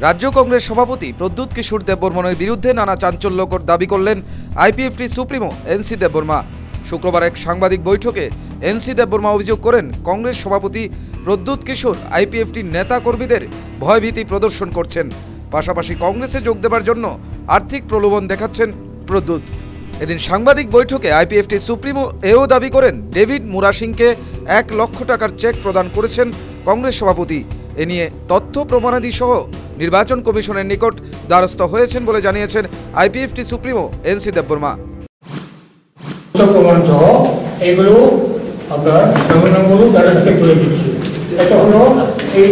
রাজ্য কংগ্রেস সভাপতি প্রদ্যুৎ কিশোর দেববর্মনের বিরুদ্ধে নানা চাঞ্চল্যকর দাবি করলেন আইপিএফটি সুপ্রিমো এনসি দেববর্মা। শুক্রবার এক সাংবাদিক বৈঠকে এনসি দেববর্মা অভিযোগ করেন, কংগ্রেস সভাপতি প্রদ্যুৎ কিশোর আইপিএফটির নেতা কর্মীদের ভয়ভীতি প্রদর্শন করছেন, পাশাপাশি কংগ্রেসে যোগ দেবার জন্য আর্থিক প্রলোভন দেখাচ্ছেন প্রদ্যুৎ। এদিন সাংবাদিক বৈঠকে আইপিএফটি সুপ্রিমো এও দাবি করেন, ডেভিড মুরাসিংকে 1 লক্ষ টাকার চেক প্রদান করেছেন কংগ্রেস সভাপতি। এ নিয়ে তথ্য প্রমাণাদি সহ নির্বাচন কমিশনের নিকট দ্বারস্থ হয়েছেন বলে জানিয়েছেন আইপিএফটি সুপ্রিমো এনসি দেববর্মা। প্রমাণ সহ এইগুলো আপনার নমুনাগুলো তার কাছে তুলে দিচ্ছি। এটা হলো এই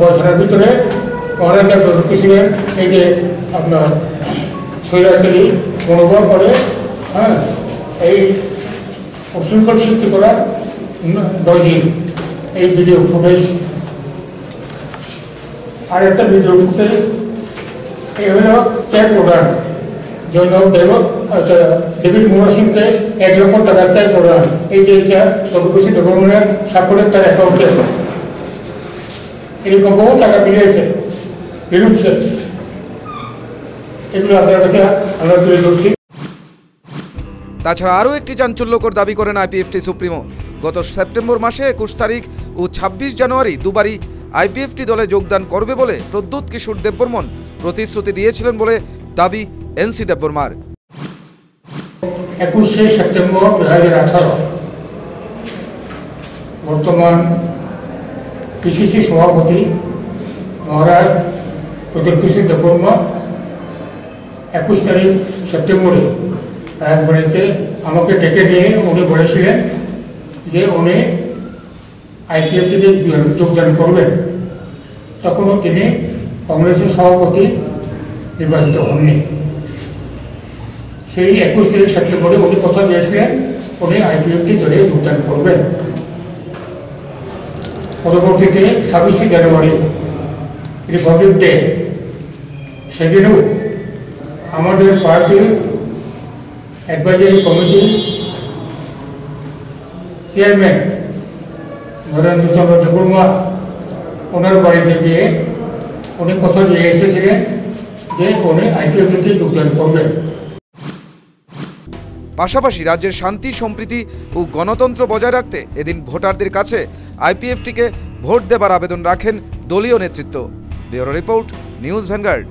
পয়সার ভিতরে অনেক কিসিমের এই যে আপনার স্বৈরাচারী মনোভাব করে এই উশৃঙ্খল সৃষ্টি করার ডজিং এই ভিডিও ফুটেজ, আর একটা ভিডিও ফুটেজ এই হলো চেক প্রদান জন্য ডেভিড মুরাসিংকে 1 লক্ষ টাকা চেক প্রদান। এই যে এটা প্রভুকুশি ডকুমেন্টের স্বাক্ষরের তার অ্যাকাউন্টে এরকম বহু টাকা বেরোচ্ছে। এগুলো আপনার কাছে আমরা তুলে ধরছি। তাছাড়া আরও একটি চাঞ্চল্যকর দাবি করেন আইপিএফটি সুপ্রিমো। গত সেপ্টেম্বর মাসে 21 তারিখ ও 26 জানুয়ারি দুবারই আইপিএফটি দলে যোগদান করবে বলে প্রদ্যুৎ কিশোর দেববর্মন প্রতিশ্রুতি দিয়েছিলেন বলে দাবি এনসি দেববর্মার। 21শে সেপ্টেম্বর 2018 বর্তমান পিসিসি সভাপতি মহারাজ প্রদ্যুৎ কিশোর দেববর্মা 21 তারিখ সেপ্টেম্বরে রাজবাড়িতে আমাকে ডেকে নিয়ে উনি বলেছিলেন যে উনি আইপিএফটিতে যোগদান করবেন। তখনও তিনি কংগ্রেসের সভাপতি নির্বাচিত হননি। সেই 21 তারিখ সেপ্টেম্বরে উনি কথা দিয়েছিলেন উনি আইপিএফটি দলে যোগদান করবেন। পরবর্তীতে 26শে জানুয়ারি রিপাবলিক ডে, সেদিনও আমাদের পার্টির অ্যাডভাইজারি কমিটির চেয়ারম্যান নরেন্দ্রচন্দ্র দেববর্মা ওনার বাড়িতে গিয়ে উনি কথা দিয়ে এসেছিলেন যে উনি আইপিএফটিতে যোগদান করবেন। পাশাপাশি রাজ্যের শান্তি সম্প্রীতি ও গণতন্ত্র বজায় রাখতে এদিন ভোটারদের কাছে আইপিএফটিকে ভোট দেবার আবেদন রাখেন দলীয় নেতৃত্ব। Bureau report, news vanguard.